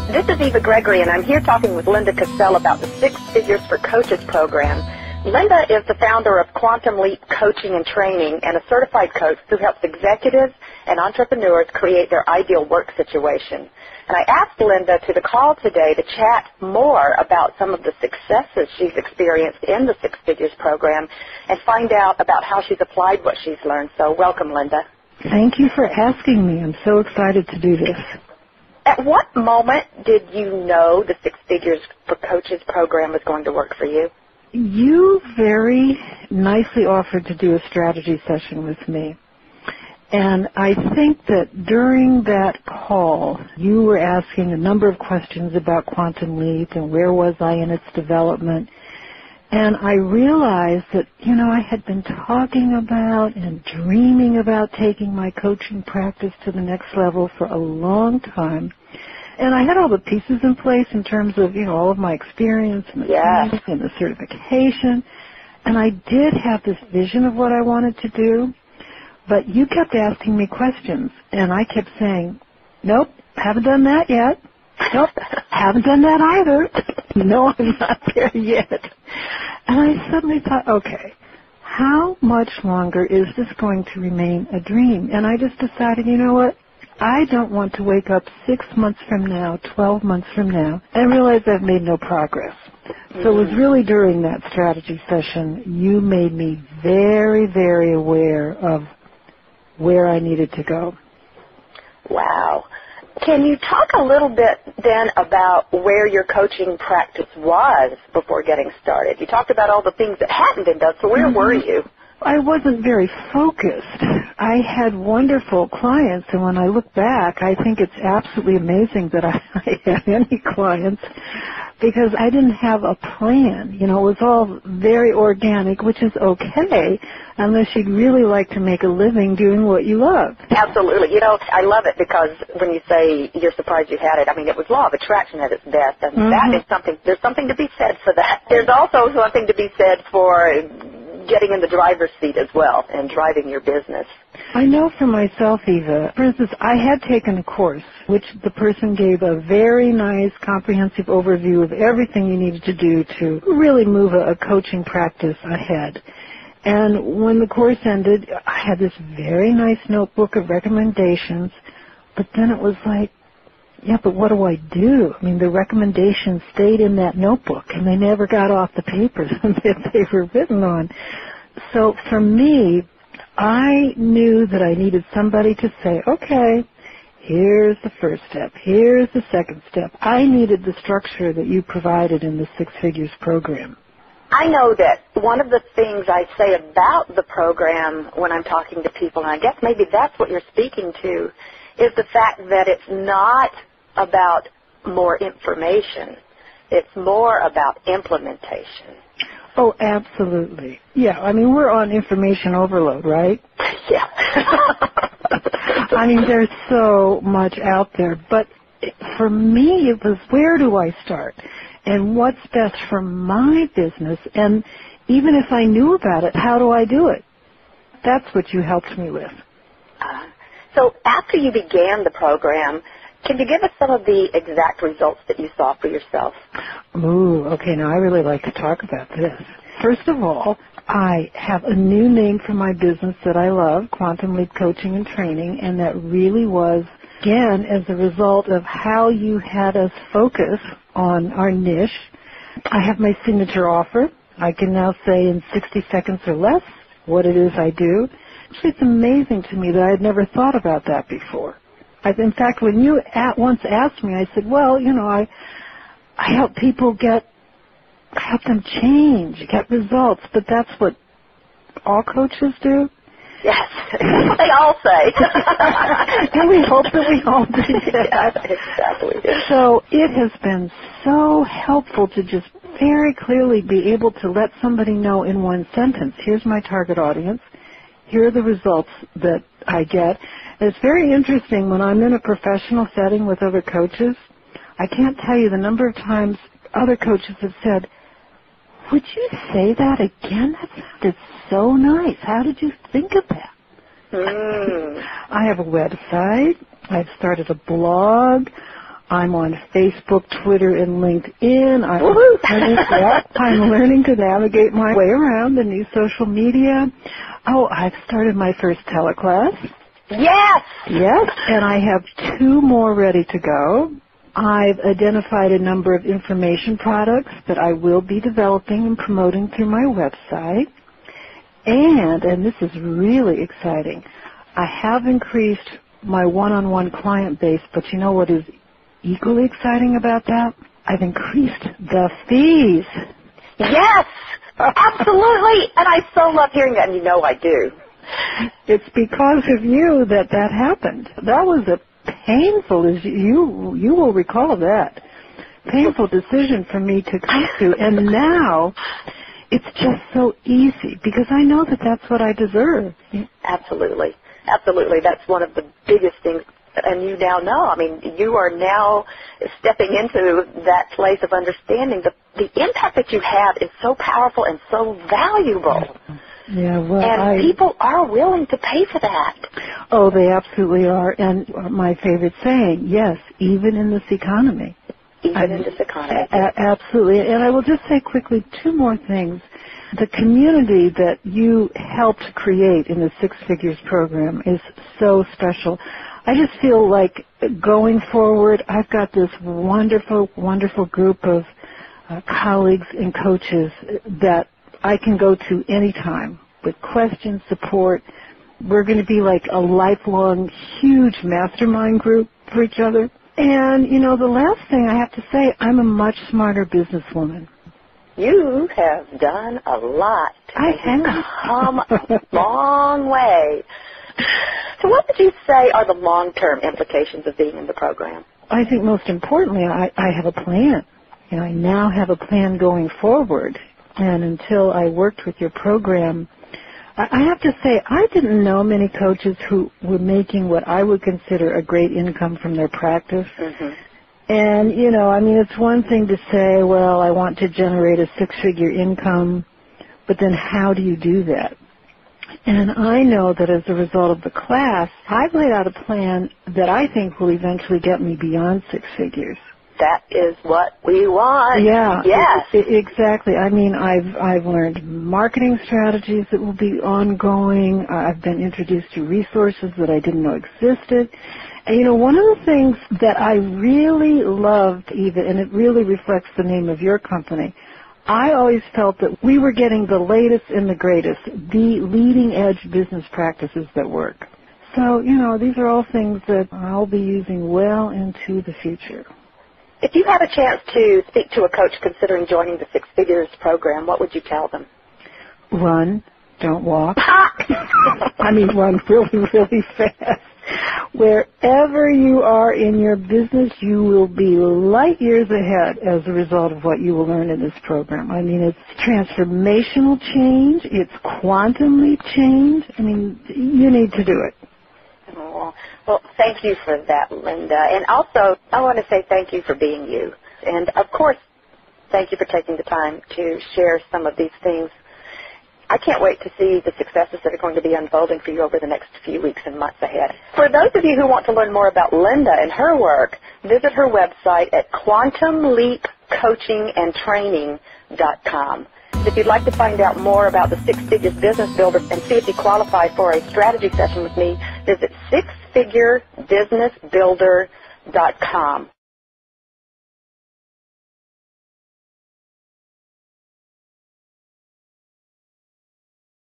This is Eva Gregory, and I'm here talking with Linda Cassell about the Six Figures for Coaches program. Linda is the founder of Quantum Leap Coaching and Training and a certified coach who helps executives and entrepreneurs create their ideal work situation. And I asked Linda to the call today to chat more about some of the successes she's experienced in the Six Figures program and find out about how she's applied what she's learned. So welcome, Linda. Thank you for asking me. I'm so excited to do this. At what moment did you know the Six Figures for Coaches program was going to work for you? You very nicely offered to do a strategy session with me. And I think that during that call, you were asking a number of questions about Quantum Leap and where was I in its development. And I realized that, I had been talking about and dreaming about taking my coaching practice to the next level for a long time. And I had all the pieces in place in terms of, all of my experience and the training and the certification. And I did have this vision of what I wanted to do. But you kept asking me questions, and I kept saying, nope, haven't done that yet. Nope, haven't done that either. No, I'm not there yet. And I suddenly thought, okay, how much longer is this going to remain a dream? And I just decided, you know what? I don't want to wake up 6 months from now, 12 months from now, and realize I've made no progress. So it was really during that strategy session you made me very, very aware of where I needed to go. Wow. Can you talk a little bit then about where your coaching practice was before getting started? You talked about all the things that hadn't been done, so where were you? I wasn't very focused. I had wonderful clients, and when I look back, I think it's absolutely amazing that I had any clients because I didn't have a plan. It was all very organic, which is okay unless you'd really like to make a living doing what you love. Absolutely. I love it because when you say you're surprised you had it, it was law of attraction at its best, and that is there's something to be said for that. There's also something to be said for getting in the driver's seat as well and driving your business. I know for myself, Eva, for instance, I had taken a course which the person gave a very nice comprehensive overview of everything you needed to do to really move a coaching practice ahead. And when the course ended, I had this very nice notebook of recommendations, but then it was like, yeah, but what do I do? The recommendations stayed in that notebook, and they never got off the papers that they were written on. So for me, I knew that I needed somebody to say, okay, here's the first step, here's the second step. I needed the structure that you provided in the Six Figures program. I know that one of the things I say about the program when I'm talking to people, and I guess maybe that's what you're speaking to, is the fact that it's not about more information. It's more about implementation. Oh, absolutely. Yeah, we're on information overload, right? Yeah. There's so much out there. But for me, it was where do I start? And what's best for my business? And even if I knew about it, how do I do it? That's what you helped me with. So after you began the program, can you give us some of the exact results that you saw for yourself? Ooh, okay, now I really like to talk about this. First of all, I have a new name for my business that I love, Quantum Leap Coaching and Training, and that really was, again, as a result of how you had us focus on our niche. I have my signature offer. I can now say in 60 seconds or less what it is I do. It's amazing to me that I had never thought about that before. In fact, when you once asked me, I said, well, I help people help them change, get results, but that's what all coaches do? Yes, that's what they all say. And we hope that we all do that. Yeah, exactly. So it has been so helpful to just very clearly be able to let somebody know in one sentence, here's my target audience, here are the results that I get. And it's very interesting when I'm in a professional setting with other coaches, I can't tell you the number of times other coaches have said, would you say that again? That sounded so nice. How did you think of that? I have a website. I've started a blog. I'm on Facebook, Twitter, and LinkedIn. Woohoo! I'm learning to navigate my way around the new social media. Oh, I've started my first teleclass. Yes! Yes, and I have 2 more ready to go. I've identified a number of information products that I will be developing and promoting through my website. And this is really exciting, I have increased my one-on-one client base, but you know what is equally exciting about that? I've increased the fees. Yes! Absolutely! And I so love hearing that, and you know I do. It's because of you that happened. That was a painful, as you will recall that, painful decision for me to come to. And now it's just so easy because I know that that's what I deserve. Absolutely. Absolutely. That's one of the biggest things. And you now know. I mean, you are now stepping into that place of understanding the impact that you have is so powerful and so valuable. Yeah, well, and people are willing to pay for that. Oh, they absolutely are. And my favorite saying, yes, even in this economy. Even in this economy. Absolutely. And I will just say quickly 2 more things. The community that you helped create in the Six Figures program is so special. I just feel like going forward, I've got this wonderful, wonderful group of colleagues and coaches that I can go to anytime with questions, support. We're going to be like a lifelong, huge mastermind group for each other. And, you know, the last thing I have to say, I'm a much smarter businesswoman. You have done a lot. I have. Come a long way. So what would you say are the long-term implications of being in the program? I think most importantly, I have a plan. You know, I now have a plan going forward. And until I worked with your program, I have to say I didn't know many coaches who were making what I would consider a great income from their practice. Mm-hmm. And, you know, I mean, it's one thing to say, well, I want to generate a 6-figure income, but then how do you do that? And I know that as a result of the class, I've laid out a plan that I think will eventually get me beyond 6 figures. That is what we want. Yeah. Yes. Exactly. I mean, I've learned marketing strategies that will be ongoing. I've been introduced to resources that I didn't know existed. And, you know, one of the things that I really loved, Eva, and it really reflects the name of your company, I always felt that we were getting the latest and the greatest, the leading-edge business practices that work. So, you know, these are all things that I'll be using well into the future. If you had a chance to speak to a coach considering joining the Six Figures program, what would you tell them? Run, don't walk. I mean, run really, really fast. Wherever you are in your business, you will be light years ahead as a result of what you will learn in this program. I mean, it's transformational change. It's quantum leap change. I mean, you need to do it. Well, thank you for that, Linda. And also, I want to say thank you for being you. And, of course, thank you for taking the time to share some of these things. I can't wait to see the successes that are going to be unfolding for you over the next few weeks and months ahead. For those of you who want to learn more about Linda and her work, visit her website at quantumleapcoachingandtraining.com. If you'd like to find out more about the Six Figures Business Builder and see if you qualify for a strategy session with me, visit sixfigurebusinessbuilder.com.